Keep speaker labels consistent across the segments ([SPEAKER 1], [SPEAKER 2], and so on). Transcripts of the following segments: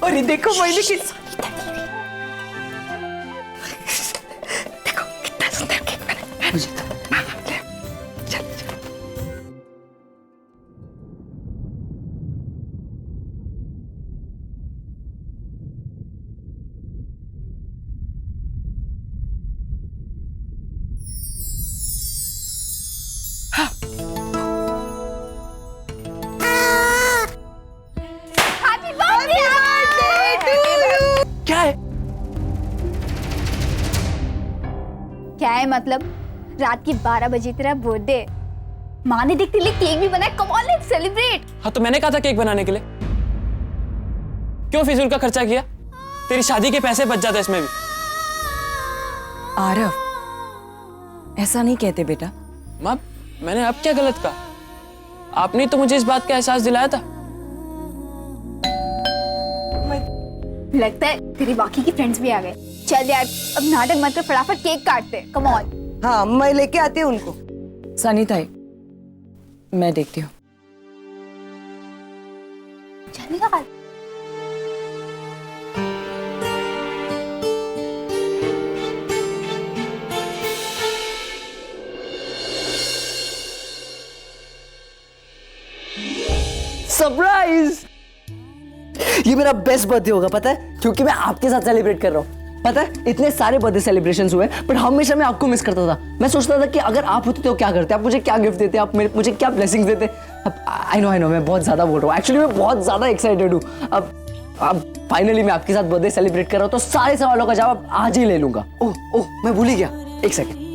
[SPEAKER 1] अरे देखो मैंने देखो कितना सुंदर केक बना मुझे तो। चल चल।
[SPEAKER 2] Happy birthday to you.
[SPEAKER 1] क्या है?
[SPEAKER 2] क्या है मतलब? रात की 12 बजे तेरा बर्थडे, माँ ने देख तेरे लिए केक भी बनाया। Come on let's celebrate.
[SPEAKER 3] हाँ तो मैंने कहा था केक बनाने के लिए, क्यों फिजूल का खर्चा किया? तेरी शादी के पैसे बच जाते इसमें भी।
[SPEAKER 1] आरव, ऐसा नहीं कहते बेटा।
[SPEAKER 3] माँ मैंने अब क्या गलत कहा? आपने तो मुझे इस बात का एहसास दिलाया था।
[SPEAKER 2] लगता है तेरी बाकी की फ्रेंड्स भी आ गए। चल यार अब नाटक मत कर, फटाफट केक काटते। Come on.
[SPEAKER 4] हाँ मैं लेके आती हूँ उनको।
[SPEAKER 1] सनी ताई, मैं देखती हूँ।
[SPEAKER 2] चल निकाल।
[SPEAKER 4] सरप्राइज! ये मेरा बेस्ट बर्थडे होगा पता है, क्योंकि मैं आपके साथ सेलिब्रेट कर रहा हूँ। पता है इतने सारे बर्थडे सेलिब्रेशंस हुए बट हमेशा मैं आपको मिस करता था। मैं सोचता था कि अगर आप होते तो क्या करते, आप मुझे क्या गिफ्ट देते, आप मुझे क्या ब्लेसिंग्स देते। अब आई नो मैं बहुत ज्यादा बोल रहा हूँ, एक्चुअली मैं बहुत ज्यादा एक्साइटेड हूँ। अब फाइनली मैं आपके साथ बर्थडे सेलिब्रेट कर रहा हूँ तो सारे सवालों का जवाब आज ही ले लूंगा। ओह मैं भूल ही गया, एक second.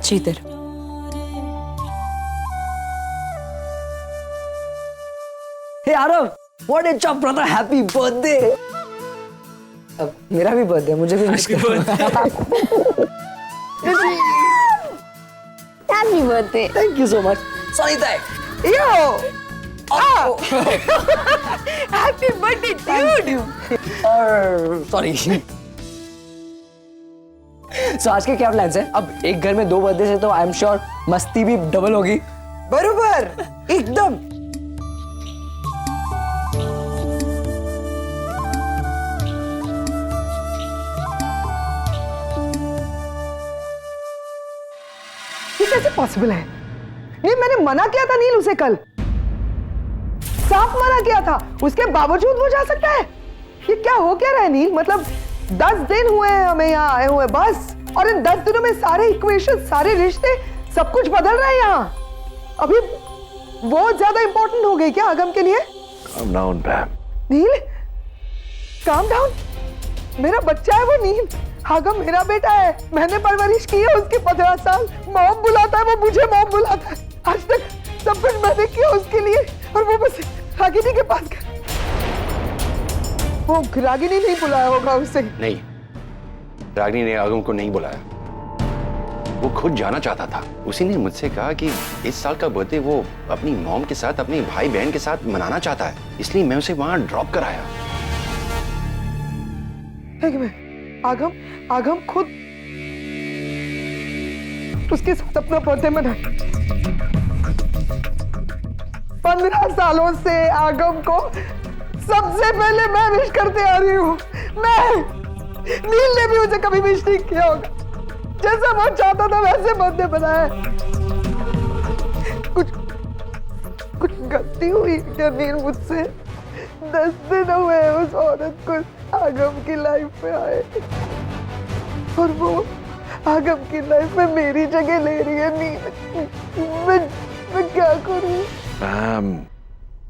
[SPEAKER 1] Cheater,
[SPEAKER 4] hey Aarav, what a job brother, happy birthday. अब मेरा भी बर्थडे, मुझे भी विश करो।
[SPEAKER 2] Happy birthday.
[SPEAKER 4] Thank you so much. Sorry ताई।
[SPEAKER 1] Yo happy birthday dude.
[SPEAKER 4] Sorry. So आज के क्या प्लान्स हैं? अब एक घर में 2 बर्थडे से तो आई एम श्योर मस्ती भी डबल होगी।
[SPEAKER 1] बरोबर एकदम।
[SPEAKER 5] ये कैसे पॉसिबल है? ये मैंने मना किया था नील उसे, कल साफ मना किया था, उसके बावजूद वो जा सकता है? ये क्या हो क्या रहा है नील? मतलब 10 दिन हुए हैं हमें यहाँ आए हुए बस, और इन 10 दिनों में सारे इक्वेशन, सारे रिश्ते, सब कुछ बदल रहा है यहाँ। अभी बहुत ज्यादा इंपॉर्टेंट हो गई क्या आगम के लिए?
[SPEAKER 6] Calm down, Pam.
[SPEAKER 5] नील काम डाउन। मेरा बच्चा है वो नील, आगम मेरा बेटा है, मैंने परवरिश की है उसकी 15 साल। मॉम बुलाता है वो, मुझे मॉम बुलाता है। आज तक सब कुछ मैंने किया उसके लिए, और वो बस रागिनी के पास गया। वो रागिनी नहीं बुलाया होगा उसे।
[SPEAKER 6] नहीं, रागिनी ने आगम को नहीं बुलाया, वो खुद जाना चाहता था। उसी ने मुझसे कहा कि इस साल का बर्थडे वो अपनी मॉम के साथ, अपने भाई बहन के साथ मनाना चाहता है, इसलिए मैं उसे वहां ड्रॉप कराया।
[SPEAKER 5] आगम खुद उसके साथ अपना बर्थडे मनाए। 15 सालों से आगम को सबसे पहले मैं विश करते आ रही हूँ। नील ने भी मुझे कभी विश नहीं किया होगा। जैसा वो चाहता था वैसे बर्थडे बनाया। कुछ गलती हुई क्या नील मुझसे? 10 दिन हुए उस औरत को आगम की लाइफ में आए, और वो आगम की लाइफ में मेरी जगह ले रही है। नील मैं क्या करूं?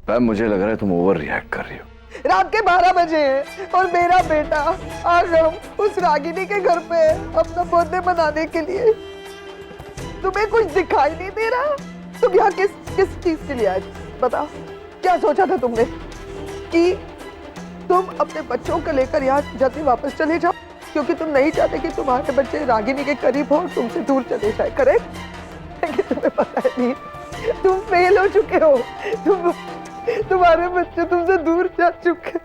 [SPEAKER 6] पैम मुझे लग रहा है तुम ओवर रिएक्ट कर रही हो।
[SPEAKER 5] रात के 12 बजे हैं और मेरा बेटा आगम उस रागिनी के घर पे है अपना बर्थडे मनाने के लिए। तुम्हें कुछ दिखाई नहीं दे रहा? तुम यहाँ किस चीज के लिए आए? बताओ, क्या सोचा था तुमने कि तुम अपने बच्चों को लेकर यहाँ जल्दी वापस चले जाओ, क्योंकि तुम नहीं चाहते कि तुम्हारे बच्चे रागिनी के करीब हो, तुमसे दूर चले जाए, करेक्ट? लेकिन तुम्हें पता है नहीं, तुम फेल हो चुके हो। तुम्हारे बच्चे तुमसे दूर जा चुके।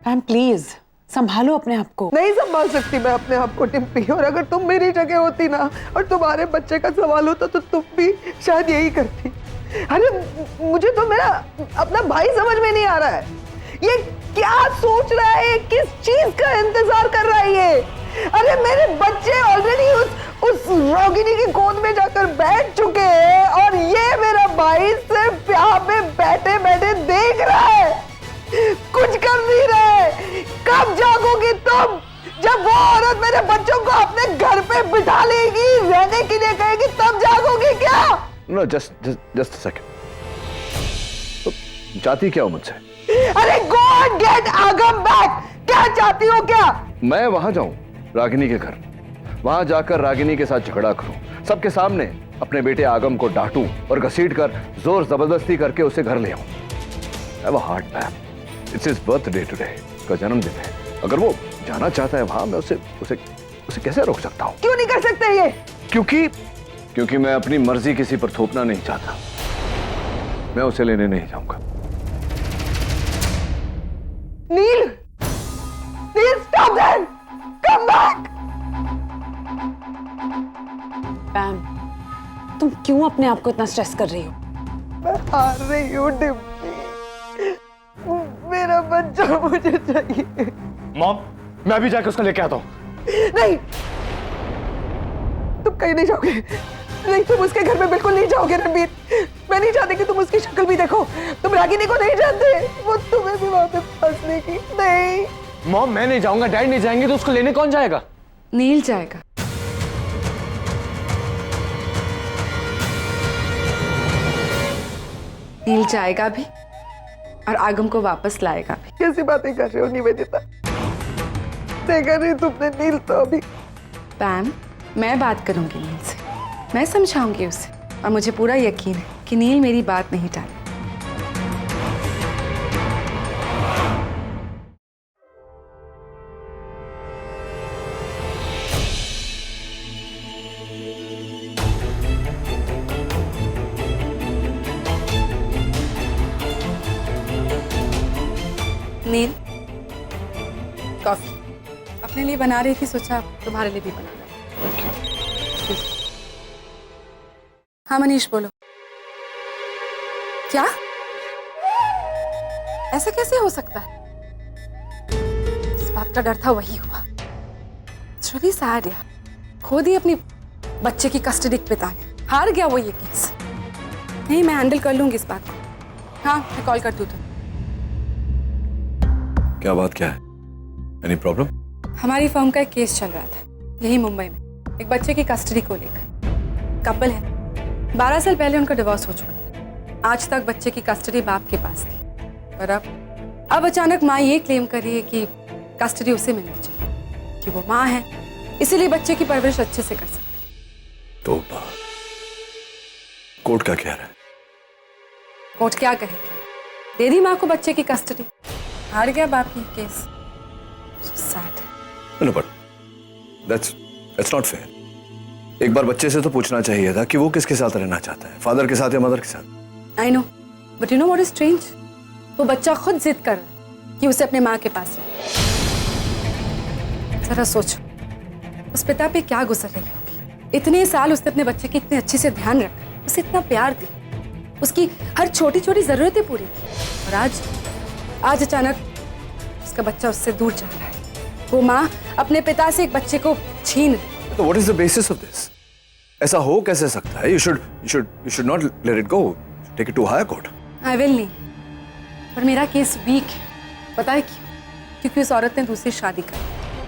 [SPEAKER 1] मैम प्लीज, संभालो अपने आप को।
[SPEAKER 5] नहीं संभाल सकती मैं अपने आप को टिम्पी, और अगर तुम मेरी जगह होती ना और तुम्हारे बच्चे का सवाल होता तो तुम भी शायद यही करती। अरे मुझे तो मेरा अपना भाई समझ में नहीं आ रहा है, ये क्या सोच रहा है, किस चीज का इंतजार कर रहा है ये। अरे मेरे बच्चे ऑलरेडी उस रोगिणी की गोद में जाकर बैठ चुके हैं और ये मेरा भाई सिर्फ यहाँ पे बैठे बैठे देख रहा है, कुछ कर नहीं रहा है। कब जागोगी तुम, जब वो औरत मेरे बच्चों को अपने घर पे बिठा लेगी, रहने के लिए कहेगी, तब जागोगी क्या?
[SPEAKER 7] नो जस्ट सेकंड, तो चाहती क्या हो मुझसे?
[SPEAKER 5] अरे गो एंड गेट आगम बैक। क्या चाहती हो क्या?
[SPEAKER 7] मैं वहां जाऊं रागिनी के घर, वहां जाकर रागिनी के साथ झगड़ा करूं, सबके सामने अपने बेटे आगम को डांटूं और घसीट कर जोर जबरदस्ती करके उसे घर ले आऊं। Have a heart man, it's his birthday today, उसका जन्मदिन है। अगर वो जाना चाहता है वहां, मैं उसे कैसे रोक सकता हूं?
[SPEAKER 5] क्यों नहीं कर सकते ये?
[SPEAKER 7] क्योंकि मैं अपनी मर्जी किसी पर थोपना नहीं चाहता। मैं उसे लेने नहीं जाऊंगा।
[SPEAKER 5] नील, नील स्टॉप दैट, कम बैक।
[SPEAKER 1] पैम, तुम क्यों अपने आप को इतना स्ट्रेस कर रही हो?
[SPEAKER 5] मैं हार रही हूँ डिम्पी, मेरा बच्चा मुझे चाहिए।
[SPEAKER 7] मॉम, मैं अभी जाकर उसको लेके आता हूँ।
[SPEAKER 5] नहीं, तुम कहीं नहीं जाओगे, नहीं तुम उसके घर में बिल्कुल नहीं जाओगे रणबीर। मैं नहीं चाहती कि तुम उसकी शक्ल भी देखो। तुम रागिनी को नहीं जानते, वो तुम्हें भी वहां पे फंसने की। नहीं
[SPEAKER 3] मॉम, मैं नहीं जाऊंगा, डैड नहीं जाएंगे, तो उसको लेने कौन जाएगा?
[SPEAKER 1] नील जाएगा। नील जाएगा भी और आगम को वापस लाएगा भी।
[SPEAKER 5] कैसी बातें कर रहे हो निवेदिता? देखा नहीं तुमने नील तो अभी।
[SPEAKER 1] पैम, मैं बात करूंगी नील से, मैं समझाऊंगी उसे, और मुझे पूरा यकीन है कि नील मेरी बात नहीं टालेगा। नील, कॉफी अपने लिए बना रही थी, सोचा तुम्हारे लिए भी बना लो। हाँ मनीष, बोलो। क्या? ऐसा कैसे हो सकता है? इस बात का डर था, वही हुआ। It's really sad यार, खो दी अपनी बच्चे की कस्टडी पिता ने। हार गया वो ये केस। नहीं, मैं हैंडल कर लूंगी इस बात को। हाँ, मैं कॉल करती हूँ।
[SPEAKER 7] क्या बात क्या है? Any problem?
[SPEAKER 1] हमारी फर्म का एक केस चल रहा था यही मुंबई में, एक बच्चे की कस्टडी को लेकर। कपल है, 12 साल पहले उनका डिवोर्स हो चुका था। आज तक बच्चे की कस्टडी बाप के पास थी, पर अब अचानक माँ ये क्लेम कर रही है कि कस्टडी उसे मिलनी चाहिए, कि वो माँ है, इसीलिए बच्चे की परवरिश अच्छे से कर सकती।
[SPEAKER 7] तो कोर्ट का क्या है?
[SPEAKER 1] कोर्ट क्या कहेगा? दे दी माँ को बच्चे की कस्टडी, हार गया बाप की case. So sad.
[SPEAKER 7] No, but that's not fair. एक बार बच्चे से तो पूछना चाहिए था कि वो किसके साथ रहना चाहता है, फादर के साथ या मदर के साथ।
[SPEAKER 1] I know, but you know what is strange? वो बच्चा खुद जिद कर रहा है कि उसे अपने माँ के पास रहे। जरा सोचो, उस पिता पे क्या गुजर रही होगी। इतने साल उसने अपने बच्चे की इतने अच्छे से ध्यान रखा, उसे इतना प्यार दिया, उसकी हर छोटी छोटी जरूरतें पूरी की, और आज अचानक उसका बच्चा उससे दूर जा रहा है। वो माँ अपने पिता से एक बच्चे को छीन रही।
[SPEAKER 7] तो what is the basis of this? ऐसा हो कैसे सकता है? You should not let it go. Take it to higher court.
[SPEAKER 1] I will नहीं, पर मेरा केस वीक है। पता है क्यों? क्योंकि उस औरत ने दूसरी शादी की,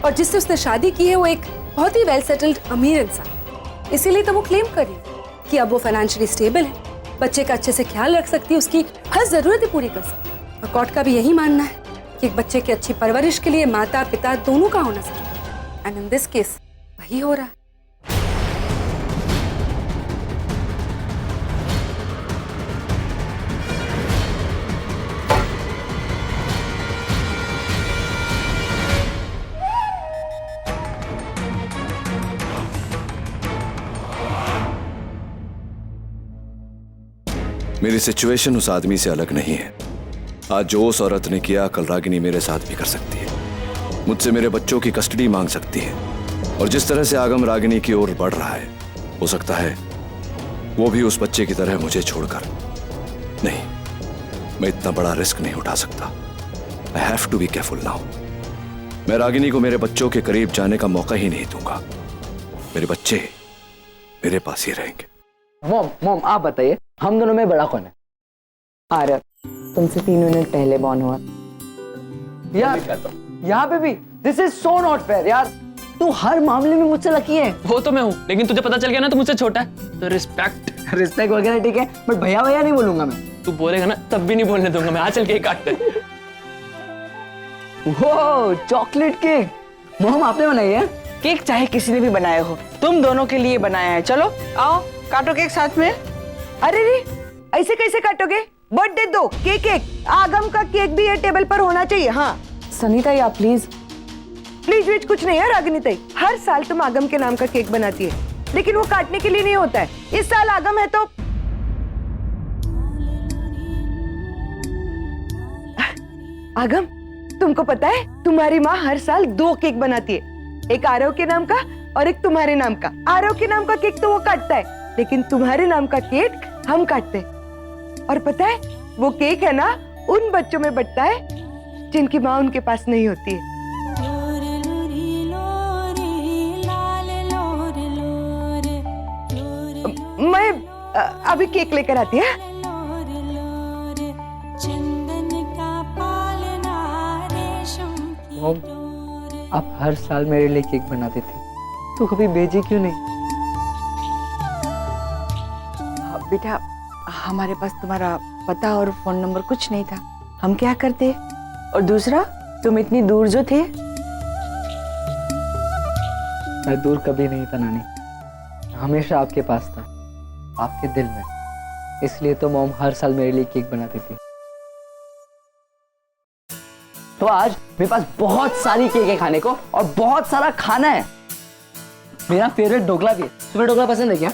[SPEAKER 1] और जिससे उसने शादी की है वो एक बहुत ही वेल सेटल्ड अमीर इंसान। इसीलिए तो वो क्लेम कर रही है कि अब वो फाइनेंशियली स्टेबल है, बच्चे का अच्छे से ख्याल रख सकती है, उसकी हर जरूरतें पूरी कर सकती है। और कोर्ट का भी यही मानना है कि एक बच्चे की अच्छी परवरिश के लिए माता पिता दोनों का होना जरूरी है। एंड इन दिस केस वही हो रहा है।
[SPEAKER 7] मेरी सिचुएशन उस आदमी से अलग नहीं है। आज जो उस औरत ने किया, कल रागिनी मेरे साथ भी कर सकती है। मुझसे मेरे बच्चों की कस्टडी मांग सकती है। और जिस तरह से आगम रागिनी की ओर बढ़ रहा है, हो सकता है वो भी उस बच्चे की तरह मुझे छोड़कर। नहीं, मैं इतना बड़ा रिस्क नहीं उठा सकता। I have to be careful now. मैं रागिनी को मेरे बच्चों के करीब जाने का मौका ही नहीं दूंगा। मेरे बच्चे मेरे पास ही रहेंगे।
[SPEAKER 4] मॉम आप बताइए, हम दोनों में बड़ा कौन है?
[SPEAKER 5] आरव, तुमसे 3 मिनट पहले बॉर्न हुआ।
[SPEAKER 4] यार यहाँ पे भी this is so not fair यार। तू हर मामले में मुझसे लकी है।
[SPEAKER 3] वो तो मैं हूँ, लेकिन तुझे पता चल गया ना तो मुझसे छोटा है, तो रिस्पेक्ट
[SPEAKER 4] वगैरह ठीक है, बट भैया भैया नहीं बोलूंगा मैं।
[SPEAKER 3] तू बोलेगा ना तब भी नहीं बोलने दूंगा मैं। आ चल केक काटते हैं।
[SPEAKER 4] वो चॉकलेट केक मॉम आपने बनाई है?
[SPEAKER 5] केक चाहे किसी ने भी बनाया हो, तुम दोनों के लिए बनाया है। चलो आओ काटो केक साथ में। अरे रे, ऐसे कैसे काटोगे? बर्थडे दो, केक एक। आगम का केक भी ये टेबल पर होना चाहिए। हाँ सनीता या प्लीज प्लीज कुछ नहीं है रागिनी ताई। हर साल तुम आगम के नाम का केक बनाती है, लेकिन वो काटने के लिए नहीं होता है। इस साल आगम है तो आगम, तुमको पता है तुम्हारी माँ हर साल 2 केक बनाती है, एक आरव के नाम का और एक तुम्हारे नाम का। आरव के नाम का केक तो वो काटता है, लेकिन तुम्हारे नाम का केक हम काटते हैं। और पता है वो केक है ना, उन बच्चों में बंटता है जिनकी माँ उनके पास नहीं होती है। मैं अभी केक लेकर आती है।
[SPEAKER 4] आप हर साल मेरे लिए केक बनाते थे, तो कभी भेजी क्यों नहीं?
[SPEAKER 5] बेटा, हमारे पास तुम्हारा पता और फोन नंबर कुछ नहीं था, हम क्या करते? और दूसरा, तुम इतनी दूर जो थे।
[SPEAKER 4] मैं दूर कभी नहीं था नानी, हमेशा आपके पास था, आपके दिल में। इसलिए तो मॉम हर साल मेरे लिए केक बनाती थी। तो आज मेरे पास बहुत सारी केक है खाने को, और बहुत सारा खाना है। मेरा फेवरेट ढोकला भी है। तुम्हें ढोकला पसंद है क्या?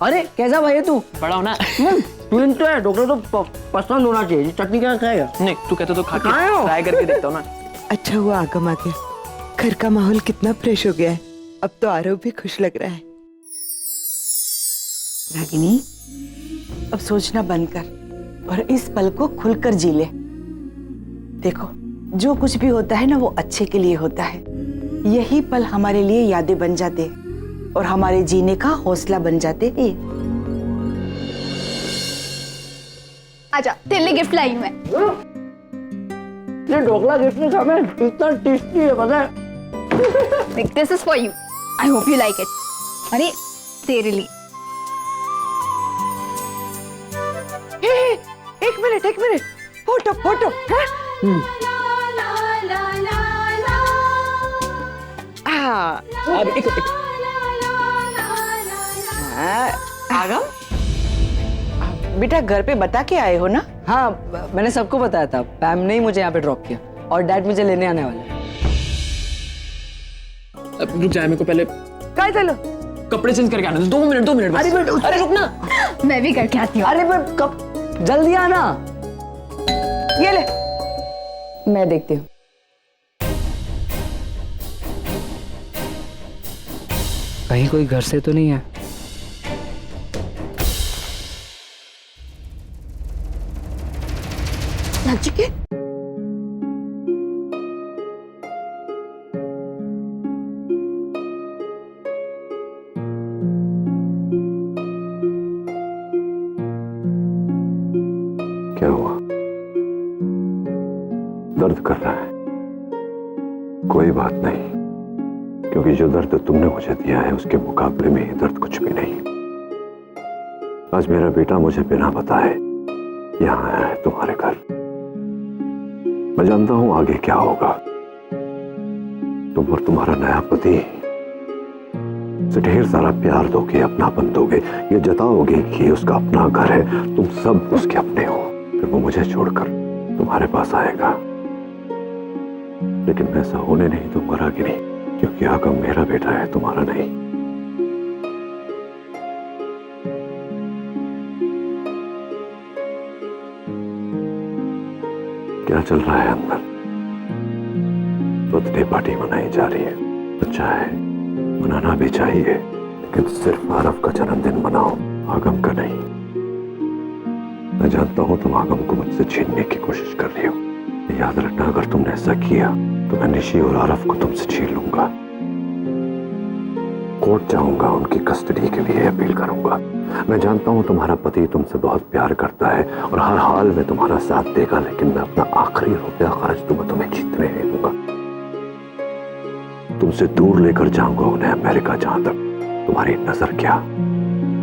[SPEAKER 4] अरे कैसा भाई है तू?
[SPEAKER 3] बड़ा होना।
[SPEAKER 4] तू तो है, ढोकला तो पसंद होना चाहिए। चटनी क्या खाएगा?
[SPEAKER 3] नहीं, तू कहते तो खा के
[SPEAKER 4] खाए हो?
[SPEAKER 3] ट्राई करके देखता हूँ ना।
[SPEAKER 5] अच्छा हुआ आगम आ गया, घर का माहौल कितना फ्रेश हो गया है। अब तो आरव भी खुश लग रहा है। रागिनी, अब सोचना बंद कर और इस पल को खुलकर जी ले। देखो, जो कुछ भी होता है ना, वो अच्छे के लिए होता है। यही पल हमारे लिए यादें बन जाते और हमारे जीने का हौसला बन जाते हैं।
[SPEAKER 2] आजा, तेरे लिए गिफ्ट लाई हूं मैं।
[SPEAKER 4] ये ढोकला गिफ्ट में खाना इतना टेस्टी है, पता है?
[SPEAKER 2] This is for you, I hope you like it. अरे तेरे लिए।
[SPEAKER 5] एक मिनट, फोटो फोटो।
[SPEAKER 3] अब एक
[SPEAKER 5] आगम, बेटा घर पे बता के आए हो ना?
[SPEAKER 4] हाँ, मैंने सबको बताया था। पैम ने ही मुझे यहाँ पे ड्रॉप किया, और डैड मुझे लेने आने वाले हैं।
[SPEAKER 3] अब रुक जा, मेरे को पहले
[SPEAKER 5] काय चलो
[SPEAKER 3] कपड़े चेंज करके आना। 2 मिनट बस। अरे रुक ना।
[SPEAKER 2] मैं भी करके आती हूँ।
[SPEAKER 4] अरे पर कब? जल्दी आना।
[SPEAKER 5] ये ले।
[SPEAKER 4] मैं देखती हूँ। कहीं कोई घर से तो नहीं है?
[SPEAKER 5] नचिकेत,
[SPEAKER 6] क्या हुआ? दर्द कर रहा है? कोई बात नहीं, क्योंकि जो दर्द तुमने मुझे दिया है उसके मुकाबले में ये दर्द कुछ भी नहीं। आज मेरा बेटा मुझे बिना बताए यहाँ आया है तुम्हारे घर। मैं जानता हूं आगे क्या होगा। तुम और तुम्हारा नया पति से ढेर सारा प्यार दोगे, अपनापन दोगे, ये जताओगे कि उसका अपना घर है, तुम सब उसके अपने हो। फिर वो मुझे छोड़कर तुम्हारे पास आएगा, लेकिन मैं ऐसा होने नहीं दूंगा रागिनी, क्योंकि आगम मेरा बेटा है, तुम्हारा नहीं। क्या चल रहा है अंदर? तो
[SPEAKER 8] बर्थडे पार्टी मनाई जा रही है। अच्छा है, मनाना भी चाहिए, लेकिन सिर्फ आरव का जन्मदिन मनाओ, आगम का नहीं। मैं जानता हूं तुम आगम को मुझसे छीनने की कोशिश कर रही हो। याद रखना, अगर तुमने ऐसा किया तो मैं निशी और आरव को तुमसे छीन लूंगा। कोर्ट जाऊंगा, उनकी कस्टडी के लिए अपील करूंगा। मैं जानता हूं तुम्हारा पति तुमसे बहुत प्यार करता है और हर हाल में तुम्हारा साथ देगा, लेकिन मैं अपना आखिरी रुपया खर्च दूंगा, तुम्हें जीतने नहीं दूंगा। तुमसे दूर लेकर जाऊंगा उन्हें अमेरिका, जहां तक तुम्हारी नजर क्या,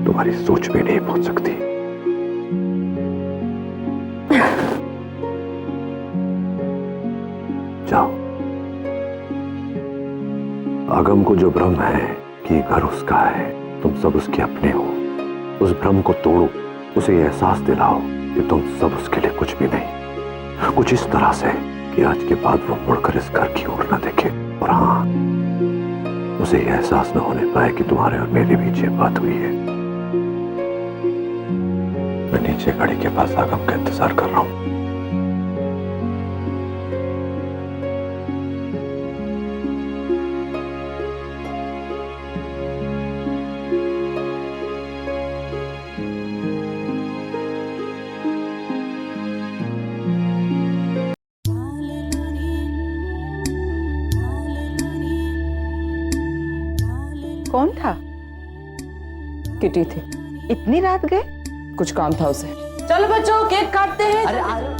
[SPEAKER 8] तुम्हारी सोच भी नहीं पहुंच सकती। जाओ। आगम को जो भ्रम है कि घर उसका है, तुम सब उसके अपने हो, उस भ्रम को तोड़ो, उसे यह एहसास दिलाओ कि तुम सब उसके लिए कुछ भी नहीं। कुछ इस तरह से कि आज के बाद वो मुड़कर इस घर की ओर न देखे, और हाँ, उसे यह एहसास न होने पाए कि तुम्हारे और मेरे बीच ये बात हुई है। मैं नीचे गाड़ी के पास आगम का इंतजार कर रहा हूं।
[SPEAKER 5] कौन था?
[SPEAKER 9] किटी थी।
[SPEAKER 5] इतनी रात गए?
[SPEAKER 9] कुछ काम था उसे।
[SPEAKER 1] चलो बच्चों, केक काटते हैं।
[SPEAKER 4] अरे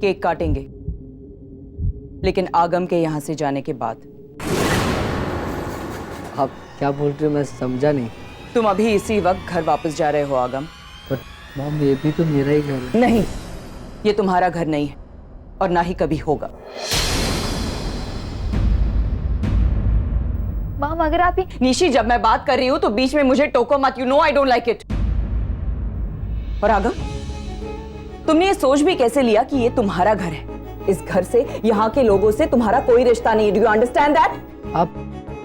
[SPEAKER 9] केक काटेंगे, लेकिन आगम के यहां से जाने के बाद।
[SPEAKER 4] आप क्या बोल रहे हो, मैं समझा नहीं।
[SPEAKER 9] तुम अभी इसी वक्त घर वापस जा रहे हो आगम।
[SPEAKER 4] पर मॉम, ये भी तो मेरा ही घर है।
[SPEAKER 9] नहीं, ये तुम्हारा घर नहीं है और ना ही कभी होगा।
[SPEAKER 2] मॉम, अगर आप
[SPEAKER 9] निशी, जब मैं बात कर रही हूं तो बीच में मुझे टोको मत। You know I don't like it. और आगम, तुमने ये सोच भी कैसे लिया कि ये तुम्हारा घर है? इस घर से, यहाँ के लोगों से तुम्हारा कोई रिश्ता नहीं है। Do you understand that?
[SPEAKER 4] आप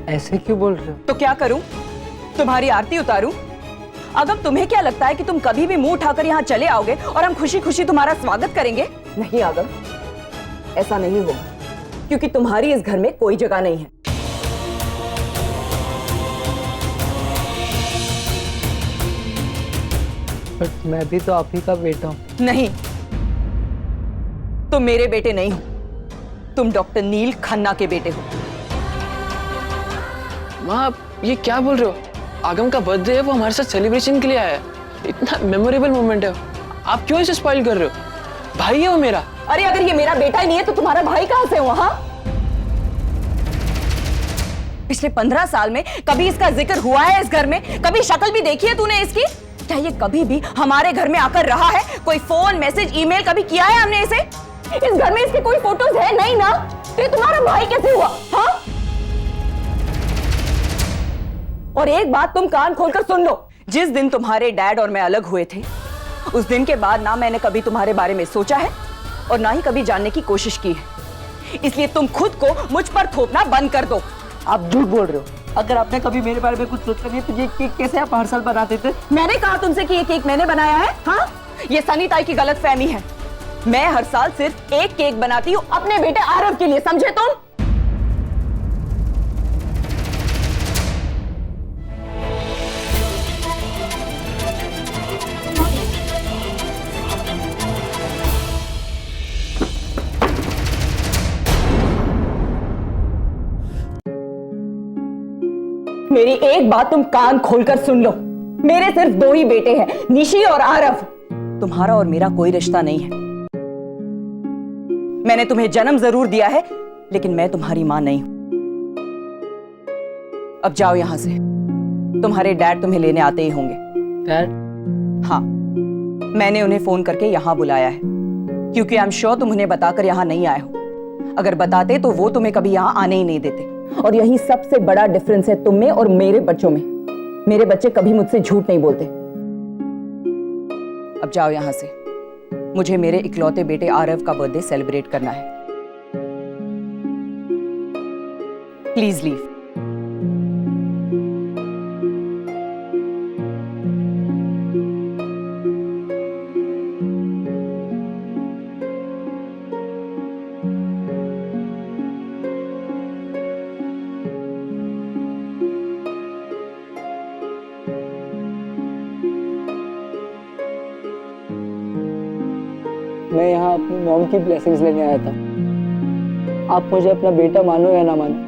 [SPEAKER 4] ऐसे क्यों बोल रहे हो?
[SPEAKER 9] तो क्या करूं? तुम्हारी आरती उतारूं? अगर तुम्हें क्या लगता है कि तुम कभी भी मुंह उठाकर यहाँ चले आओगे और हम खुशी खुशी तुम्हारा स्वागत करेंगे? नहीं आगम, ऐसा नहीं होगा, क्योंकि तुम्हारी इस घर में कोई जगह नहीं है।
[SPEAKER 4] पर मैं भी तो आप ही का बेटा हूँ।
[SPEAKER 9] नहीं, तुम मेरे बेटे नहीं हो, तुम डॉक्टर नील खन्ना के बेटे हो।
[SPEAKER 3] माँ, आप ये क्या बोल रहे हो? आगम का बर्थडे है, वो हमारे साथ सेलिब्रेशन के लिए आया है। इतना मेमोरेबल मोमेंट है, आप क्यों इसे स्पॉइल कर रहे हो? भाई है वो मेरा।
[SPEAKER 9] अरे अगर ये मेरा बेटा ही नहीं है तो तुम्हारा भाई कहां से हुआ? हाँ, पिछले 15 साल में कभी इसका जिक्र हुआ है इस घर में? कभी शक्ल भी देखी है तूने इसकी? क्या ये कभी भी हमारे घर में आकर रहा है? कोई फोन, मैसेज, ईमेल कभी किया है हमने इसे? इस घर में इसके कोई फोटोज है नहीं ना? तो ये तुम्हारा भाई कैसे हुआ? हाँ? और एक बात तुम कान खोलकर सुन लो, जिस दिन तुम्हारे डैड और मैं अलग हुए थे, उस दिन के बाद ना मैंने कभी तुम्हारे बारे में सोचा है और ना ही कभी जानने की कोशिश की है। इसलिए तुम खुद को मुझ पर थोपना बंद कर दो।
[SPEAKER 4] आप झूठ बोल रहे हो। अगर आपने कभी मेरे बारे में कुछ सोचा नहीं तो ये केक कैसे आप हर साल बनाते थे?
[SPEAKER 9] मैंने कहा तुमसे कि ये केक मैंने बनाया है? हाँ, ये सनी ताई की गलतफहमी है। मैं हर साल सिर्फ एक केक बनाती हूँ अपने बेटे आरव के लिए, समझे तुम? मेरी एक बात तुम कान खोलकर सुन लो, मेरे सिर्फ 2 ही बेटे हैं, निशी और आरव। तुम्हारा और मेरा कोई रिश्ता नहीं है। मैंने तुम्हें जन्म जरूर दिया है, लेकिन मैं तुम्हारी मां नहीं हूं। अब जाओ यहां से, तुम्हारे डैड तुम्हें लेने आते ही होंगे।
[SPEAKER 4] डैड?
[SPEAKER 9] हाँ, मैंने उन्हें फोन करके यहां बुलाया है, क्योंकि आई एम श्योर तुम उन्हें बताकर यहां नहीं आए हो। अगर बताते तो वो तुम्हें कभी यहां आने ही नहीं देते। और यही सबसे बड़ा डिफरेंस है तुम में और मेरे बच्चों में। मेरे बच्चे कभी मुझसे झूठ नहीं बोलते। अब जाओ यहां से, मुझे मेरे इकलौते बेटे आरव का बर्थडे सेलिब्रेट करना है। Please leave.
[SPEAKER 4] मैं यहाँ अपनी मॉम की ब्लेसिंग्स लेने आया था। आप मुझे अपना बेटा मानो या ना मानो,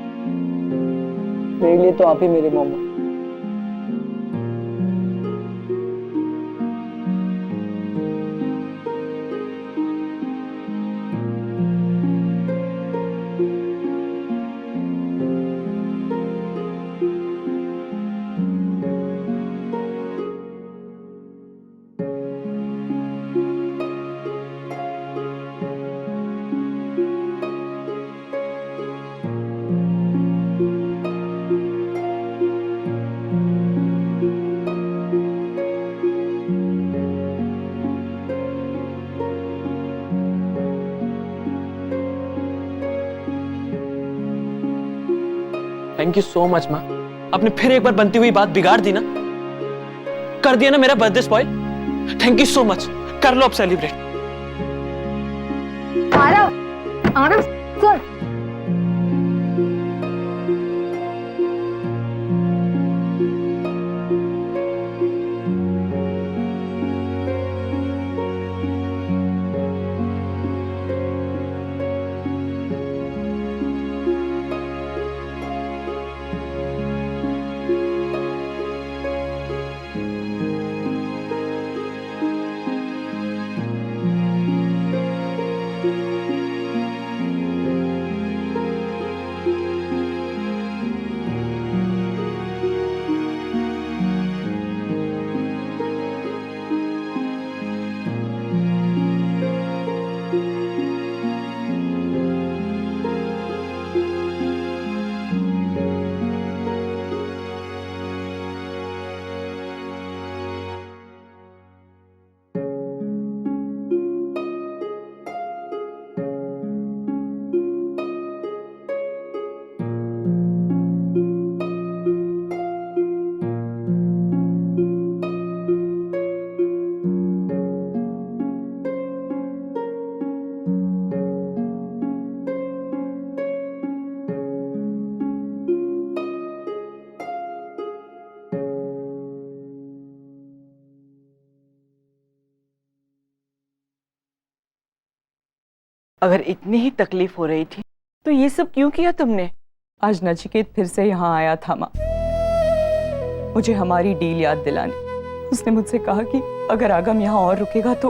[SPEAKER 4] मेरे लिए तो आप ही मेरे मॉम हो।
[SPEAKER 3] थैंक यू सो मच माँ। आपने फिर एक बार बनती हुई बात बिगाड़ दी ना, कर दिया ना मेरा birthday spoil. Thank you so much. कर लो अब सेलिब्रेट।
[SPEAKER 2] आरव, आरव सर।
[SPEAKER 9] अगर इतनी ही तकलीफ हो रही थी तो ये सब क्यों किया तुमने? आज नचिकेत फिर से यहाँ आया था माँ, मुझे हमारी डील याद दिलाने। उसने मुझसे कहा कि अगर आगम यहाँ और रुकेगा तो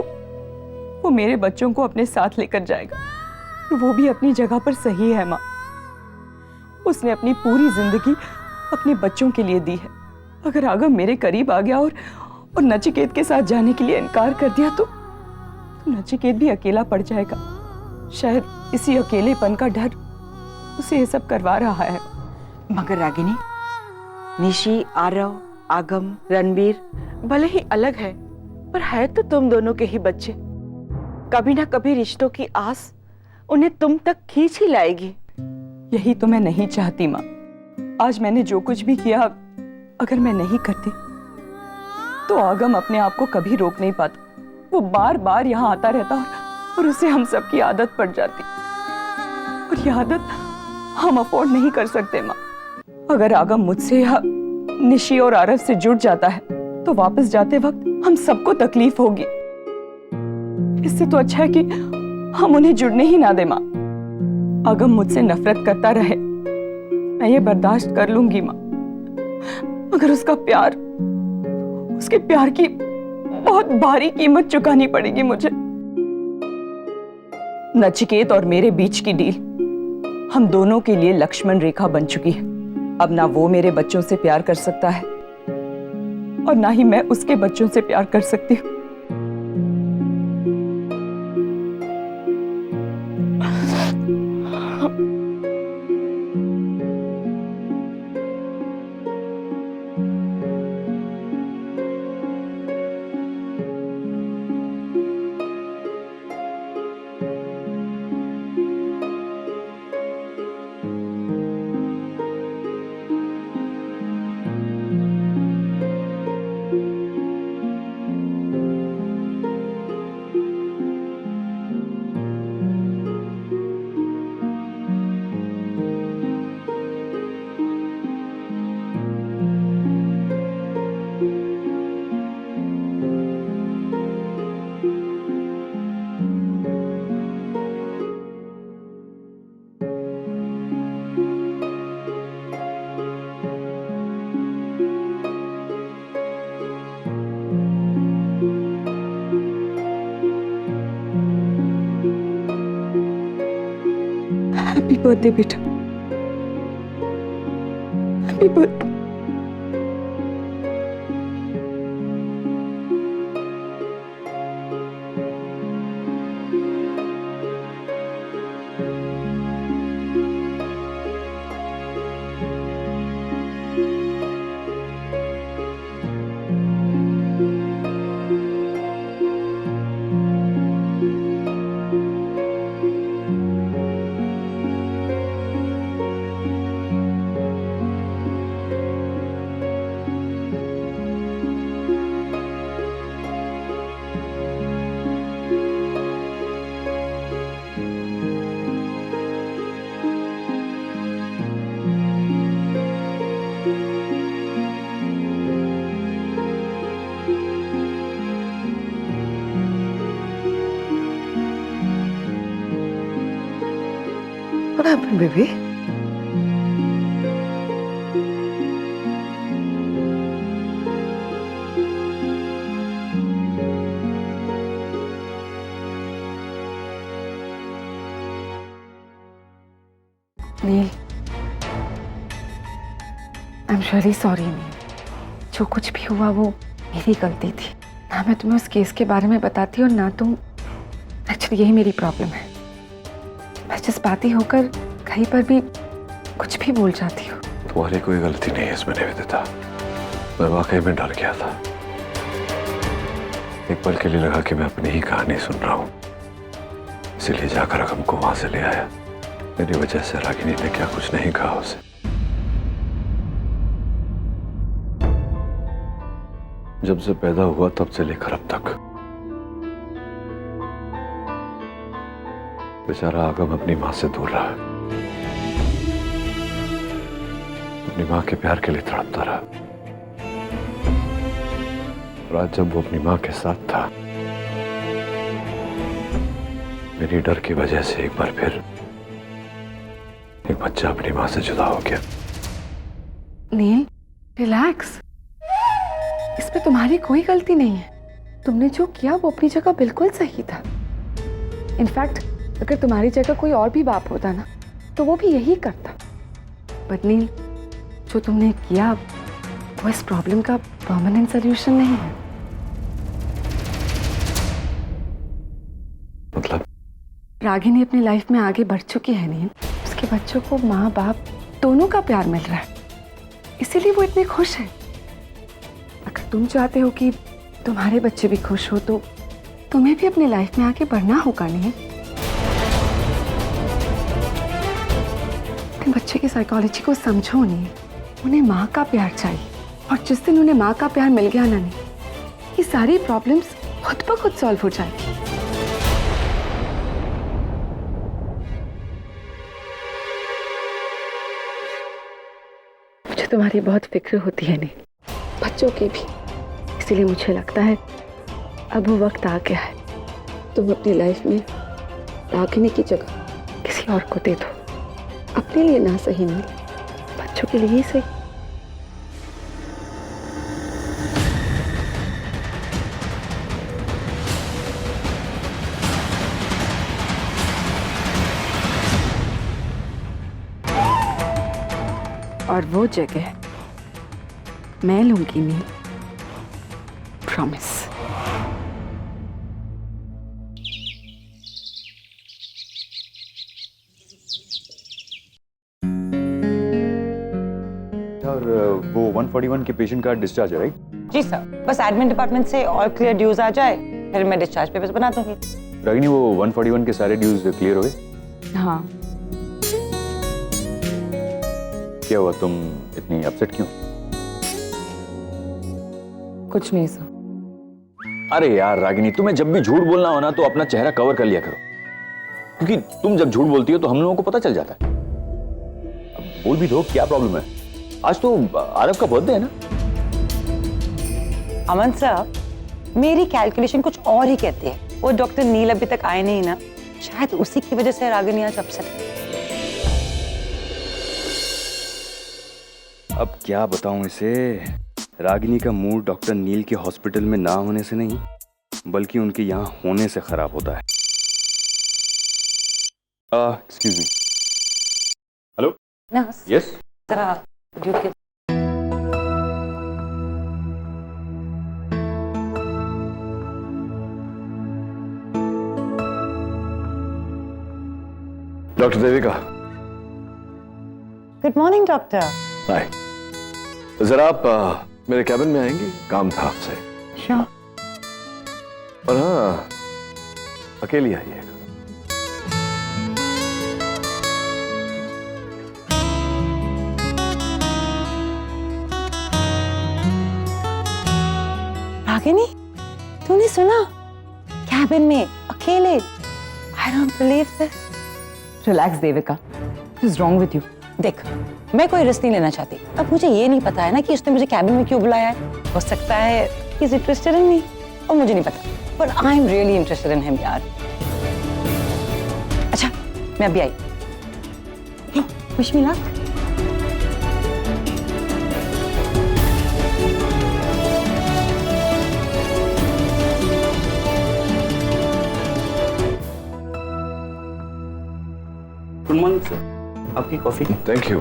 [SPEAKER 9] वो मेरे बच्चों को अपने साथ लेकर जाएगा। और वो भी अपनी जगह पर सही है माँ। उसने अपनी पूरी जिंदगी अपने बच्चों के लिए दी है। अगर आगम मेरे करीब आ गया और नचिकेत के साथ जाने के लिए इनकार कर दिया तो नचिकेत भी अकेला पड़ जाएगा। शायद इसी अकेलेपन का डर उसे ये सब करवा रहा है।
[SPEAKER 10] मगर रागिनी, निशी, आरव, आगम, रणबीर भले ही अलग है पर है तो तुम दोनों के ही बच्चे। कभी ना कभी रिश्तों की आस उन्हें तुम तक खींच ही लाएगी।
[SPEAKER 9] यही तो मैं नहीं चाहती माँ। आज मैंने जो कुछ भी किया, अगर मैं नहीं करती तो आगम अपने आप को कभी रोक नहीं पाता। वो बार बार यहाँ आता रहता और उसे हम सबकी आदत पड़ जाती। और यह आदत हम अफोर्ड नहीं कर सकते माँ। अगर आगम मुझसे या निशी और आरव से जुड़ जाता है तो वापस जाते वक्त हम सबको तकलीफ होगी। इससे तो अच्छा है कि हम उन्हें जुड़ने ही ना दे माँ। आगम मुझसे नफरत करता रहे, मैं ये बर्दाश्त कर लूंगी माँ, मगर उसका प्यार, उसके प्यार की बहुत भारी कीमत चुकानी पड़ेगी मुझे। नचिकेत और मेरे बीच की डील हम दोनों के लिए लक्ष्मण रेखा बन चुकी है। अब ना वो मेरे बच्चों से प्यार कर सकता है और ना ही मैं उसके बच्चों से प्यार कर सकती हूँ।
[SPEAKER 10] हैप्पी बर्थडे बेटा, happy birthday.
[SPEAKER 5] What happened, baby?
[SPEAKER 1] Neel, I am really sorry Neel. जो कुछ भी हुआ वो मेरी गलती थी। ना मैं तुम्हें उस केस के बारे में बताती और ना तुम। एक्चुअली यही मेरी प्रॉब्लम है। मैं जज्बाती होकर कहीं पर भी कुछ भी बोल जाती हूँ।
[SPEAKER 8] तुम्हारी कोई गलती नहीं है इसमें निवेदिता। मैं वाकई में डर गया था। एक पल के लिए लगा कि मैं अपनी ही कहानी सुन रहा हूँ, इसीलिए जाकर अगम को वहां से ले आया। मेरी वजह से रागिनी ने क्या कुछ नहीं कहा उसे। जब से पैदा हुआ तब से लेकर अब तक बेचारा आगम अपनी मां से दूर रहा, अपनी मां के प्यार के लिए तड़पता रहा। और आज जब वो अपनी मां के साथ था, मेरी डर की वजह से एक बार फिर एक बच्चा अपनी मां से जुदा हो गया।
[SPEAKER 1] नील, रिलैक्स। इसमें तुम्हारी कोई गलती नहीं है। तुमने जो किया वो अपनी जगह बिल्कुल सही था। इनफैक्ट अगर तुम्हारी जगह कोई और भी बाप होता ना तो वो भी यही करता। बट नील, जो तुमने किया वो इस प्रॉब्लम का परमानेंट सॉल्यूशन नहीं है।
[SPEAKER 8] मतलब?
[SPEAKER 1] रागिनी अपनी लाइफ में आगे बढ़ चुकी है नील। उसके बच्चों को माँ बाप दोनों का प्यार मिल रहा है, इसीलिए वो इतने खुश है। अगर तुम चाहते हो कि तुम्हारे बच्चे भी खुश हो तो तुम्हें भी अपनी लाइफ में आगे बढ़ना होगा नील। अपने बच्चे की साइकोलॉजी को समझो नील। उन्हें माँ का प्यार चाहिए, और जिस दिन उन्हें माँ का प्यार मिल गया ना नील, ये सारी प्रॉब्लम्स खुद ब खुद सॉल्व हो जाएगी। मुझे तुम्हारी बहुत फिक्र होती है नील, बच्चों की भी। इसीलिए मुझे लगता है अब वो वक्त आ गया है, तुम अपनी लाइफ में रागिनी की जगह किसी और को दे दो। अपने लिए ना सही नील, बच्चों के लिए ही सही। और वो जगह मैं लूंगी नील, प्रॉमिस।
[SPEAKER 11] और वो 141 के पेशेंट का डिस्चार्ज है, राइट?
[SPEAKER 10] जी सर, बस एडमिन डिपार्टमेंट से और क्लियर ड्यूज आ जाए फिर मैं डिस्चार्ज पेपर्स बना दूंगी।
[SPEAKER 11] रागिनी, वो 141 के सारे ड्यूज क्लियर हो गए?
[SPEAKER 9] हाँ।
[SPEAKER 11] क्या हुआ, तुम इतनी अपसेट क्यों?
[SPEAKER 9] कुछ नहीं सर।
[SPEAKER 11] अरे यार रागिनी, तुम्हें जब भी झूठ बोलना हो ना तो अपना चेहरा कवर कर लिया करो, क्योंकि तुम जब झूठ बोलती हो तो हम लोगों को पता चल जाता है। अब बोल भी दो, क्या प्रॉब्लम है? आज तो आरव का बर्थडे है ना।
[SPEAKER 10] अमन सर, मेरी कैलकुलेशन कुछ और ही कहती है। वो डॉक्टर नील अभी तक आए नहीं ना, शायद उसी की वजह से रागिनी आज अपसेट है।
[SPEAKER 11] अब क्या बताऊं इसे, रागिनी का मूड डॉक्टर नील के हॉस्पिटल में ना होने से नहीं बल्कि उनके यहाँ होने से खराब होता है। एक्सक्यूज मी,
[SPEAKER 9] नर्स
[SPEAKER 11] यस
[SPEAKER 9] जरा duty
[SPEAKER 7] doctor Devika.
[SPEAKER 9] Good morning doctor.
[SPEAKER 7] Hi, जरा आप मेरे कैबिन में आएंगे, काम था आपसे।
[SPEAKER 9] श्योर।
[SPEAKER 7] और हाँ, अकेली आइएगा।
[SPEAKER 9] रागिनी, तूने सुना? कैबिन में अकेले। I don't believe this. Relax Devika, what is wrong with you? देख, मैं कोई रिस्क नहीं लेना चाहती। अब मुझे ये नहीं पता है ना कि उसने मुझे कैबिन में क्यों बुलाया है। हो सकता है ही इज इंटरेस्टेड इन मी, और मुझे नहीं पता, but I am really interested in him यार। अच्छा, मैं अभी आई। Wish me luck.
[SPEAKER 11] Good morning sir, आपकी कॉफी।
[SPEAKER 7] Thank you.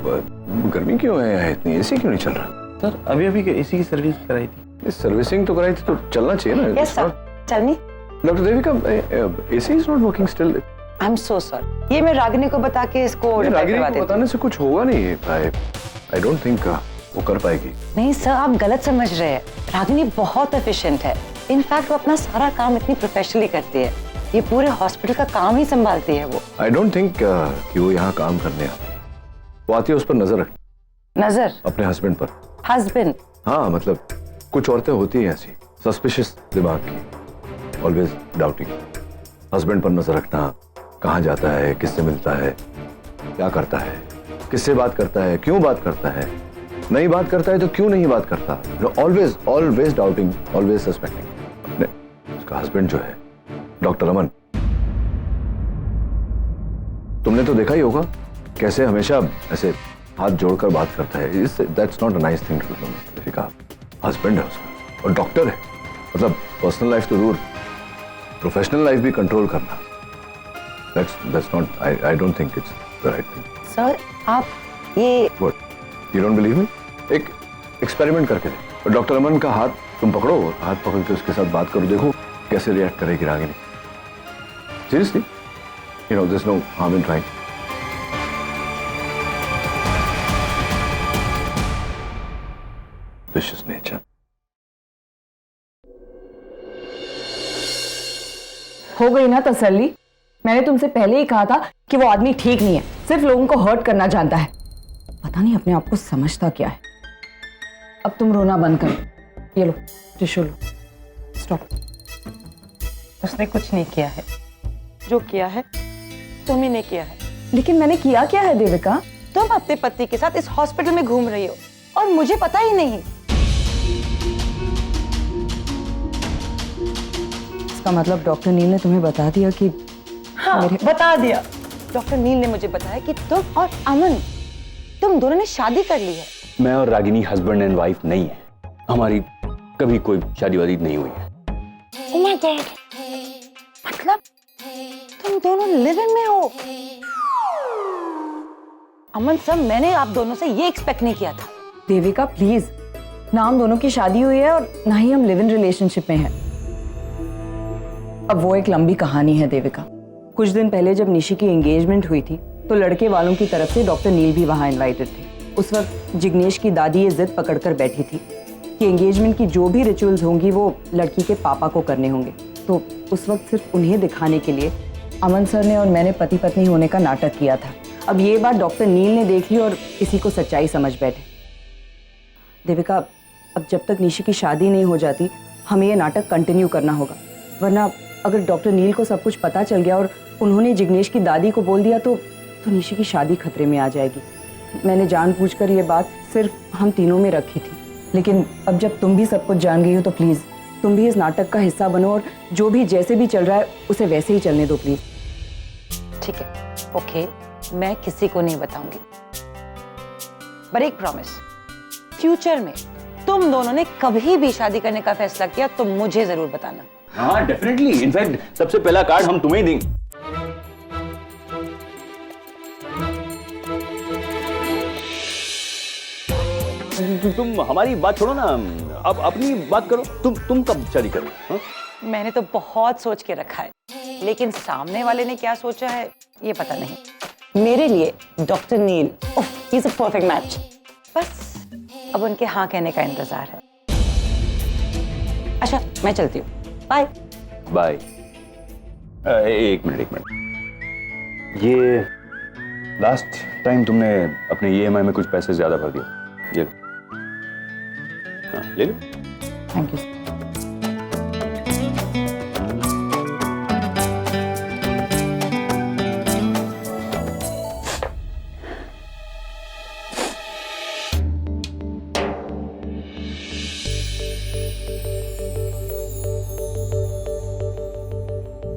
[SPEAKER 7] गर्मी क्यों है यहाँ इतनी? एसी क्यों नहीं चल रहा?
[SPEAKER 11] सर अभी अभी एसी की सर्विस कराई थी।
[SPEAKER 7] सर्विसिंग तो कराई थी तो चलना चाहिए ना।
[SPEAKER 9] Yes sir, tell me.
[SPEAKER 7] Doctor Devika, AC is not working still.
[SPEAKER 9] I am so sorry. ये मैं रागिनी को बता के इसको रिपेयर
[SPEAKER 7] रागिनी
[SPEAKER 9] करवा
[SPEAKER 7] को
[SPEAKER 9] देती
[SPEAKER 7] बताने से कुछ होगा नहीं। आई डोंट थिंक वो कर पाएगी।
[SPEAKER 9] नहीं सर, आप गलत समझ रहे हैं। रागिनी बहुत एफिशिएंट है। इनफैक्ट वो अपना सारा काम इतनी प्रोफेशनली करती है। ये पूरे हॉस्पिटल का काम ही संभालती है वो।
[SPEAKER 7] आई डोंट थिंक कि वो यहाँ काम करने आती है। वो आती है उस पर नजर रख,
[SPEAKER 9] नजर
[SPEAKER 7] अपने हस्बैंड पर।
[SPEAKER 9] हस्बैंड?
[SPEAKER 7] हाँ, मतलब कुछ औरतें होती हैं ऐसी, सस्पिशियस दिमाग की, ऑलवेज डाउटिंग। हस्बैंड पर नजर रखना, कहाँ जाता है, किससे मिलता है, क्या करता है, किससे बात करता है, क्यों बात करता है, नहीं बात करता है तो क्यों नहीं बात करता। Always always doubting, always suspecting. उसका हस्बैंड जो है डॉक्टर अमन, तुमने तो देखा ही होगा कैसे हमेशा ऐसे हाथ जोड़कर बात करता है। That's not a nice thing to do. Husband है उसका और डॉक्टर है, मतलब पर्सनल लाइफ तो दूर, प्रोफेशनल लाइफ भी कंट्रोल करना। That's not, I don't think it's the right thing.
[SPEAKER 9] Sir आप ये
[SPEAKER 7] what, you don't believe me? एक एक्सपेरिमेंट करके दे। डॉक्टर अमन का हाथ तुम पकड़ो, हाथ पकड़ के उसके साथ बात करो, देखो कैसे रिएक्ट करेगी Ragini. Seriously, you know, there's no harm in trying. Vicious nature.
[SPEAKER 9] हो गई ना तसल्ली? मैंने तुमसे पहले ही कहा था कि वो आदमी ठीक नहीं है, सिर्फ लोगों को हर्ट करना जानता है। पता नहीं अपने आप को समझता क्या है। अब तुम रोना बंद करो। ये लो टिश्यू लो। स्टॉप। उसने कुछ नहीं किया है। जो किया है तुम ही ने किया है। लेकिन मैंने किया क्या है देविका? तुम अपने पति के साथ इस हॉस्पिटल में घूम रही हो और मुझे पता ही नहीं। इसका मतलब डॉक्टर नील ने तुम्हें बता दिया कि? हाँ, बता दिया। डॉक्टर नील ने मुझे बताया कि तुम और अमन, तुम दोनों ने शादी कर ली है।
[SPEAKER 11] मैं और रागिनी हस्बैंड एंड वाइफ नहीं है, हमारी कभी कोई शादी वादी नहीं हुई है।
[SPEAKER 9] Oh my God! मतलब तुम दोनों लिव इन में हो? अमन सर, मैंने आप दोनों से ये एक्सपेक्ट नहीं किया था। देविका प्लीज, ना हम दोनों की शादी हुई है और ना ही हम लिव इन रिलेशनशिप में हैं। अब वो एक लंबी कहानी है देविका। कुछ दिन पहले जब निशी की एंगेजमेंट हुई थी तो लड़के वालों की तरफ से डॉक्टर नील भी वहां इनवाइटेड थे। उस वक्त जिग्नेश की दादी ये जिद पकड़कर बैठी थी कि एंगेजमेंट की जो भी रिचुअल्स होंगी वो लड़की के पापा को करने होंगे। तो उस वक्त सिर्फ उन्हें दिखाने के लिए अमन सर ने और मैंने पति पत्नी होने का नाटक किया था। अब ये बात डॉक्टर नील ने देख ली और इसी को सच्चाई समझ बैठे। देविका, अब जब तक निशी की शादी नहीं हो जाती हमें ये नाटक कंटिन्यू करना होगा, वरना अगर डॉक्टर नील को सब कुछ पता चल गया और उन्होंने जिग्नेश की दादी को बोल दिया तो निशी की शादी खतरे में आ जाएगी। मैंने जानबूझकर ये बात सिर्फ हम तीनों में रखी थी, लेकिन अब जब तुम भी सब कुछ जान गई हो तो प्लीज तुम भी इस नाटक का हिस्सा बनो और जो भी जैसे भी चल रहा है उसे वैसे ही चलने दो प्लीज। ठीक है, ओके, मैं किसी को नहीं बताऊंगी, पर एक प्रॉमिस, फ्यूचर में तुम दोनों ने कभी भी शादी करने का फैसला किया तो मुझे जरूर बताना।
[SPEAKER 11] हाँ डेफिनेटली, इनफैक्ट सबसे पहला कार्ड हम तुम्हें ही देंगे। तुम हमारी बात छोड़ो ना, अब अपनी बात करो। तुम कब शादी करो? हाँ?
[SPEAKER 10] मैंने तो बहुत सोच के रखा है, लेकिन सामने वाले ने क्या सोचा है ये पता नहीं। मेरे लिए doctor Neel, he is a perfect match. बस अब उनके हाँ कहने का इंतजार है। अच्छा मैं चलती हूँ, बाय
[SPEAKER 11] बाय। एक मिनट, ये लास्ट टाइम तुमने अपने EMI में कुछ पैसे ज्यादा भर दिया, ये लो। हाँ, ले लो।
[SPEAKER 10] Thank you.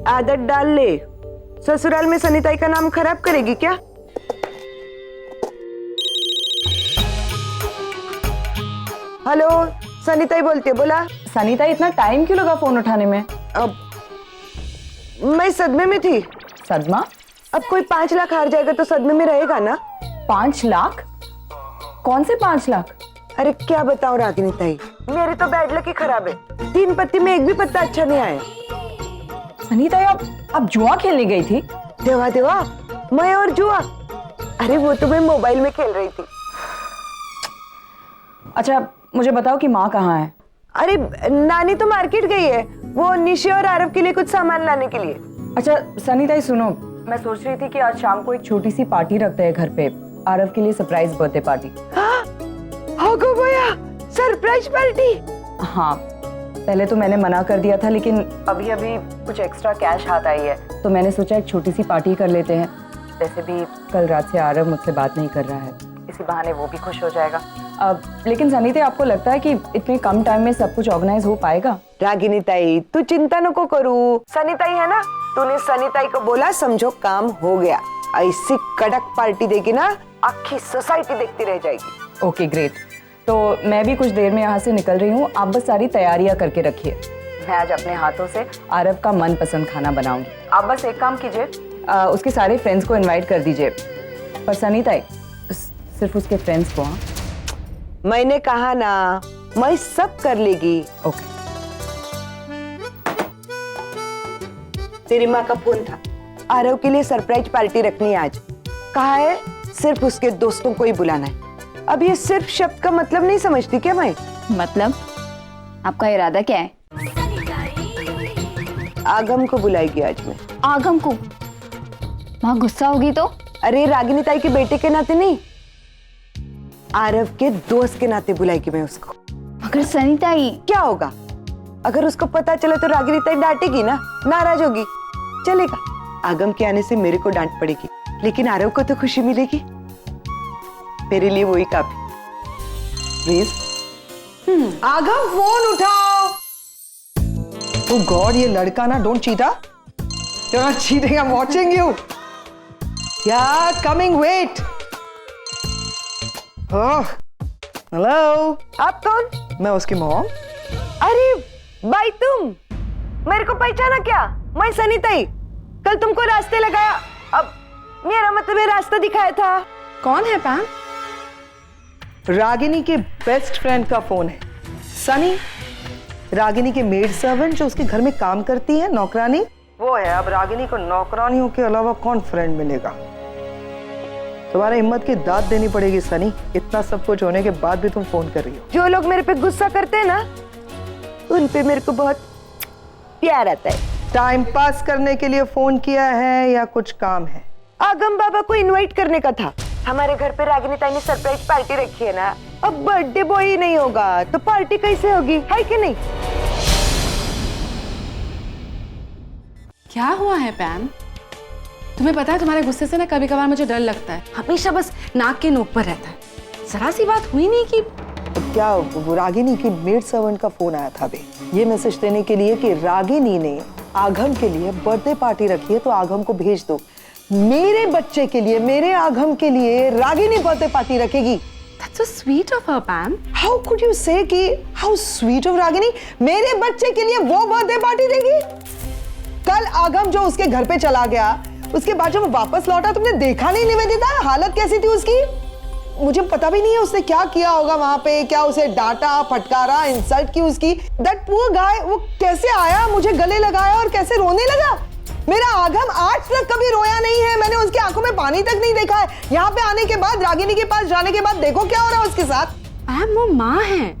[SPEAKER 5] आदत डाल ले, ससुराल में सनिताई का नाम खराब करेगी क्या? हेलो, सनिताई बोलती है, बोला।
[SPEAKER 9] सनिता इतना टाइम क्यों लगा फोन उठाने में?
[SPEAKER 5] अब मैं सदमे में थी।
[SPEAKER 9] सदमा?
[SPEAKER 5] अब कोई 5 लाख हार जाएगा तो सदमे में रहेगा ना।
[SPEAKER 9] 5 लाख? कौन से 5 लाख?
[SPEAKER 5] अरे क्या बताऊं रागिनी ताई, मेरी तो बैड लक ही खराब है। 3 पत्ती में एक भी पत्ता अच्छा नहीं आया।
[SPEAKER 9] सनिता आप जुआ खेलने गई थी?
[SPEAKER 5] देवा देवा, मैं और जुआ? अरे वो तो मैं मोबाइल में खेल रही थी।
[SPEAKER 9] अच्छा मुझे बताओ कि माँ कहाँ है?
[SPEAKER 5] अरे नानी तो मार्केट गई है, वो निशे और आरव के लिए कुछ सामान लाने के लिए।
[SPEAKER 9] अच्छा सनिता सुनो, मैं सोच रही थी कि आज शाम को एक छोटी सी पार्टी रखते हैं घर पे, आरव के लिए सरप्राइज बर्थडे पार्टी।
[SPEAKER 5] हो गो भैया, सरप्राइज पार्टी?
[SPEAKER 9] हाँ, पहले तो मैंने मना कर दिया था, लेकिन अभी कुछ एक्स्ट्रा कैश हाथ आई है तो मैंने सोचा एक छोटी सी पार्टी कर लेते हैं। वैसे भी कल रात से आरव मुझसे बात नहीं कर रहा है, इसी बहाने वो भी खुश हो जाएगा। लेकिन सनिता आपको लगता है कि इतने कम टाइम में सब कुछ ऑर्गेनाइज हो पाएगा?
[SPEAKER 5] रागिनी ताई तू चिंता नको करू, सनिताई है ना, तूने सनिताई को बोला समझो काम हो गया। ऐसी कड़क पार्टी देगी ना, आखी सोसाइटी देखती रह जाएगी।
[SPEAKER 9] ओके ग्रेट, तो मैं भी कुछ देर में यहाँ से निकल रही हूँ, आप बस सारी तैयारियां करके रखिए। मैं आज अपने हाथों से आरव का मनपसंद खाना बनाऊंगी। आप बस एक काम कीजिए, उसके सारे फ्रेंड्स को इनवाइट कर दीजिए, पर सनिता सिर्फ उसके फ्रेंड्स को। हाँ
[SPEAKER 5] मैंने कहा ना, मैं सब कर लेगी।
[SPEAKER 9] ओके।
[SPEAKER 5] तेरी माँ का फोन था, आरव के लिए सरप्राइज पार्टी रखनी है आज। कहा है सिर्फ उसके दोस्तों को ही बुलाना है। अब ये सिर्फ शब्द का मतलब नहीं समझती क्या मैं?
[SPEAKER 2] मतलब आपका इरादा क्या है?
[SPEAKER 5] आगम को बुलाएगी आज मैं।
[SPEAKER 2] आगम को? माँ गुस्सा होगी तो?
[SPEAKER 5] अरे रागिनी ताई के बेटे के नाते नहीं, आरव के दोस्त के नाते बुलाएगी मैं उसको।
[SPEAKER 2] मगर सनिताई
[SPEAKER 5] क्या होगा? अगर उसको पता चले तो रागिनी ताई डांटेगी ना, नाराज होगी। चलेगा, आगम के आने से मेरे को डांट पड़ेगी, लेकिन आरव को तो खुशी मिलेगी। मेरे लिए वही काफी। प्लीज
[SPEAKER 12] आगम फोन उठाओ। Oh God, ये लड़का ना, don't cheat. You're not cheating, I'm watching you. Yeah, coming, wait. Oh, hello.
[SPEAKER 5] आप कौन?
[SPEAKER 12] मैं उसकी मॉम।
[SPEAKER 5] अरे भाई तुम मेरे को पहचाना क्या? मैं सनिताई, कल तुमको रास्ते लगाया, अब मेरा मतलब ये रास्ता दिखाया था।
[SPEAKER 1] कौन है पैम?
[SPEAKER 12] रागिनी के बेस्ट फ्रेंड का फोन है। सनी, रागिनी के मेड सर्वेंट जो उसके घर में काम करती है, नौकरानी, वो है। अब रागिनी को नौकरानियों के अलावा कौन फ्रेंड मिलेगा? तुम्हारे हिम्मत की दाद देनी पड़ेगी सनी, इतना सब कुछ होने के बाद भी तुम फोन कर रही हो।
[SPEAKER 5] जो लोग मेरे पे गुस्सा करते हैं ना, उन पे मेरे को बहुत प्यार आता है।
[SPEAKER 12] टाइम पास करने के लिए फोन किया है या कुछ काम है?
[SPEAKER 5] आगम बाबा को इनवाइट करने का था। हमारे घर पे रागिनी ताई ने सरप्राइज पार्टी रखी है ना, अब बर्थडे बॉय ही नहीं होगा तो पार्टी कैसे होगी, है कि नहीं?
[SPEAKER 1] क्या हुआ है पैम? तुम्हें पता है तुम्हारे गुस्से से ना कभी कभार मुझे डर लगता है, हमेशा बस नाक के नोक पर रहता है। जरा सी बात हुई नहीं कि
[SPEAKER 12] क्या वो रागिनी की मेड सर्वेंट का फोन आया था अभी, ये मैसेज देने के लिए कि रागिनी ने आगम के लिए बर्थडे पार्टी रखी है तो आगम को भेज दो। मेरे बच्चे के लिए, मेरे आगम के लिए रागिनी बर्थडे पार्टी रखेगी।
[SPEAKER 1] That's so sweet of her, Pam.
[SPEAKER 12] How could you say कि how sweet of रागिनी, मेरे बच्चे के लिए वो बर्थडे पार्टी देगी? कल आगम जो उसके घर पे चला गया, उसके बाद जब वो वापस लौटा तुमने देखा नहीं निवेदिता, हालत कैसी थी उसकी? मुझे पता भी नहीं है उसने क्या किया होगा वहां पे, क्या उसे डांटा, फटकारा, इंसल्ट की उसकी। दैट पुअर गाय, वो कैसे आया, मुझे गले लगाया और कैसे रोने लगा। मेरा आगम आज तक कभी रोया नहीं है, मैंने उसकी आंखों में पानी तक नहीं देखा है। यहाँ पे आने के बाद, रागिनी के पास जाने के बाद देखो क्या हो रहा है उसके साथ।
[SPEAKER 1] मैम वो माँ है,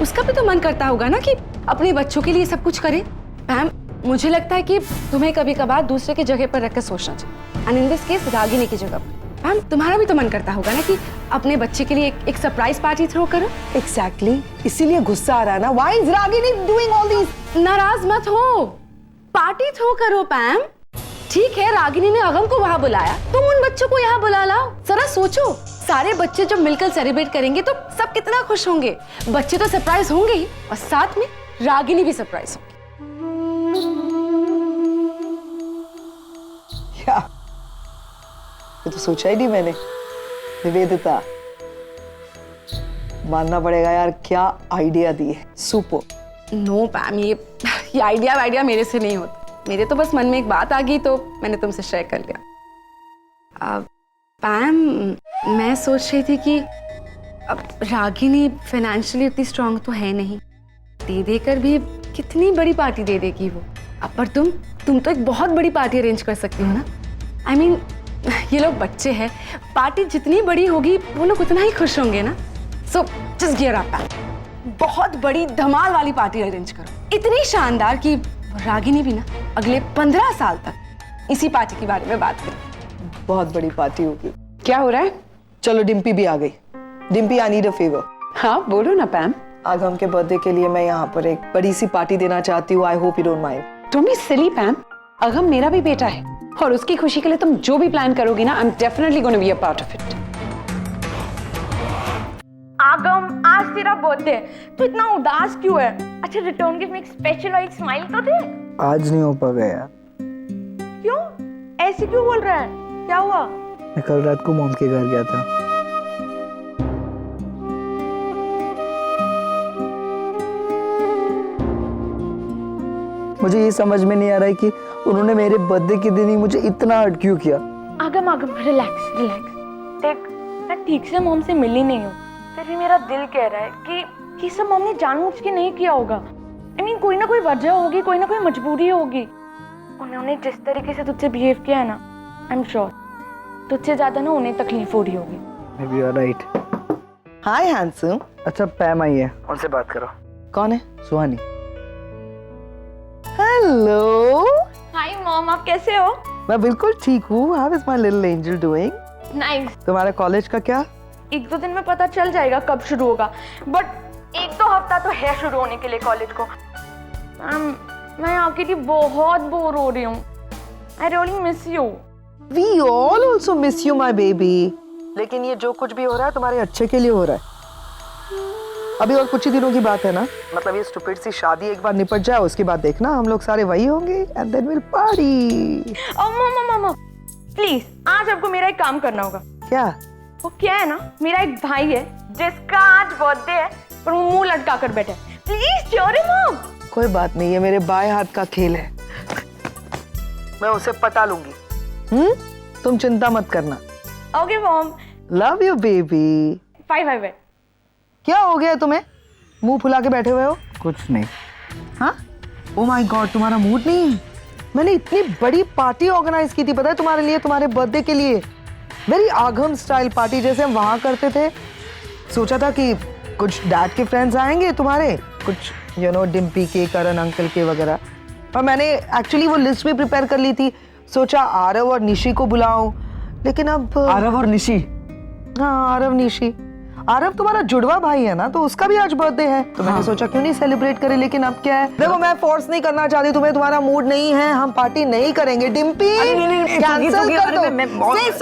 [SPEAKER 1] उसका भी तो मन करता होगा ना कि अपने बच्चों के लिए सब कुछ करे। मैम मुझे लगता है कि तुम्हें कभी कभार दूसरे की जगह पर रखकर सोचना चाहिए, and in this case Ragini की जगह पर। मैम तुम्हारा भी तो मन करता होगा ना कि अपने बच्चे के लिए एक सरप्राइज पार्टी थ्रो करो।
[SPEAKER 12] एग्जैक्टली, इसीलिए गुस्सा आ रहा है ना। Why is Ragini doing all this?
[SPEAKER 1] नाराज मत हो, पार्टी थ्रो करो पैम। ठीक है, रागिनी ने अगम को वहां बुलाया, तुम उन बच्चों को यहाँ बुला लाओ। जरा सोचो, सारे बच्चे जब मिलकर सेलिब्रेट करेंगे तो सब कितना खुश होंगे। बच्चे तो सरप्राइज होंगे ही, और साथ में रागिनी भी सरप्राइज होगी।
[SPEAKER 12] क्या? ये तो सोचा ही नहीं मैंने। निवेदिता, मानना पड़ेगा यार, क्या आइडिया दी है, सुपर।
[SPEAKER 1] नो पैम, ये आइडिया मेरे से नहीं होता। मेरे तो बस मन में एक बात आ गई तो मैंने तुमसे शेयर कर लिया। पैम मैं सोच रही थी कि अब रागिनी फाइनेंशियली इतनी स्ट्रांग तो है नहीं, दे देकर भी कितनी बड़ी पार्टी दे देगी वो। अब पर तुम तो एक बहुत बड़ी पार्टी अरेंज कर सकती हो ना। I mean, ये लोग बच्चे हैं, पार्टी जितनी बड़ी होगी वो लोग उतना ही खुश होंगे ना। सो जस्ट गियर अप पैम, बहुत बड़ी धमाल वाली पार्टी अरेंज करो, इतनी शानदार कि रागिनी भी ना अगले 15 साल तक इसी पार्टी के बारे में बात करें।
[SPEAKER 12] बहुत बड़ी पार्टी होगी।
[SPEAKER 10] क्या हो रहा है?
[SPEAKER 12] चलो डिम्पी भी आ गई। Dimpy, I need a favour.
[SPEAKER 10] हाँ बोलो ना पैम।
[SPEAKER 12] आगम के बर्थडे के लिए मैं यहाँ पर एक बड़ी सी पार्टी देना चाहती हूँ। I hope you don't mind.
[SPEAKER 10] तुम ही सिली पैम, अगम मेरा भी बेटा है और उसकी खुशी के लिए तुम जो भी प्लान करोगी ना, I am definitely gonna be a part of it.
[SPEAKER 13] आगम, आज तेरा बर्थडे, तू इतना उदास क्यों है? अच्छा रिटर्न गिफ्ट में एक स्पेशल और एक स्माइल तो दे।
[SPEAKER 12] आज नहीं हो पाएगा यार।
[SPEAKER 13] क्यों? ऐसे क्यों बोल रहा है? क्या हुआ?
[SPEAKER 12] मैं कल रात को मॉम के घर गया था। मुझे ये समझ में नहीं आ रहा है कि उन्होंने मेरे बर्थडे के दिन ही मुझे इतना हर्ट क्यों किया।
[SPEAKER 13] आगम रिलैक्स। देख, मैं ठीक से मॉम से मिली नहीं हूँ, फिर भी मेरा दिल कह रहा है कि सब मॉम ने जानबूझ के नहीं किया होगा। I mean, कोई ना कोई वजह होगी, कोई ना कोई मजबूरी होगी। उन्होंने जिस तरीके से तुझसे बिहेव किया है ना, आई एम श्योर तुझसे ज्यादा ना उन्हें तकलीफ हो रही होगी।
[SPEAKER 12] Maybe you are right. Hi handsome. अच्छा पैम आई है, उनसे बात करो। कौन है? सुहानी। हेलो।
[SPEAKER 13] हाय मॉम, आप कैसे हो?
[SPEAKER 12] मैं बिल्कुल ठीक हूँ। How is my little angel doing?
[SPEAKER 13] Nice.
[SPEAKER 12] तुम्हारे कॉलेज का क्या?
[SPEAKER 13] 1-2 दिन में पता चल जाएगा कब शुरू होगा, बट 1-2 हफ्ता तो है शुरू होने के लिए कॉलेज को। मैं आपके लिए बहुत बोर हो रही हूँ। I really miss you.
[SPEAKER 12] We all also miss you, my baby. लेकिन ये जो कुछ भी हो रहा है तुम्हारे अच्छे के लिए हो रहा है। अभी और कुछ ही दिनों की बात है ना, मतलब ये स्टूपिड सी शादी एक बार निपट जाए, उसके बाद देखना हम लोग सारे वही होंगे and then we'll party.
[SPEAKER 13] मम्मा प्लीज, आज आपको मेरा एक काम करना होगा।
[SPEAKER 12] क्या?
[SPEAKER 13] वो क्या है ना, मेरा एक भाई है जिसका आज बर्थडे है, पर वो मुंह लटका कर बैठा है। प्लीज चोरी मॉम।
[SPEAKER 12] कोई बात नहीं, ये मेरे बाएं हाथ का खेल है, मैं उसे पटा लूंगी। तुम चिंता मत करना।
[SPEAKER 13] Okay mom.
[SPEAKER 12] Love you baby.
[SPEAKER 13] Bye.
[SPEAKER 12] क्या हो गया तुम्हें? मुंह फुला के बैठे हुए हो? कुछ नहीं। हाँ? ओह माय गॉड, तुम्हारा मूड नहीं है? मैंने इतनी बड़ी पार्टी ऑर्गेनाइज की थी, पता है तुम्हारे लिए, तुम्हारे बर्थडे के लिए। वेरी आगम स्टाइल पार्टी जैसे हम वहां करते थे। सोचा था कि कुछ डैड के फ्रेंड्स आएंगे तुम्हारे, कुछ यू नो डिम्पी के, करण अंकल के वगैरह। और मैंने एक्चुअली वो लिस्ट भी प्रिपेयर कर ली थी। सोचा आरव और निशी को बुलाऊं, लेकिन अब
[SPEAKER 4] आरव और निशी?
[SPEAKER 12] हाँ, आरव निशी। आरव तुम्हारा जुड़वा भाई है ना, तो उसका भी आज बर्थडे है, तो मैंने सोचा क्यों नहीं सेलिब्रेट करें। लेकिन अब क्या है, देखो मैं फोर्स नहीं करना चाहती तुम्हें, तुम्हारा मूड नहीं है, हम पार्टी नहीं करेंगे। डिम्पी कैंसिल कर दो। से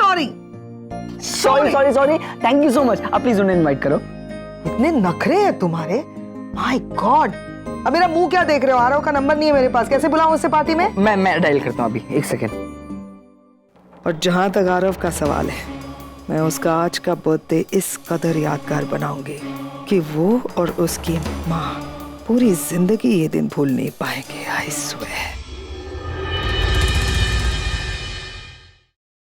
[SPEAKER 4] sorry, thank you so much. आप प्लीज उन्हें इनवाइट करो।
[SPEAKER 12] इतने नखरे हैं तुम्हारे, माय गॉड। अब मेरा मुंह क्या देख रहे हो? आरव का नंबर नहीं है मेरे पास, कैसे बुलाऊं उससे पार्टी में?
[SPEAKER 4] मैं डायल करता हूँ अभी, एक सेकेंड।
[SPEAKER 12] और जहां तक आरव का सवाल है, मैं उसका आज का बर्थडे इस कदर यादगार बनाऊंगी कि वो और उसकी माँ पूरी जिंदगी ये दिन भूल नहीं पाएंगे। I swear.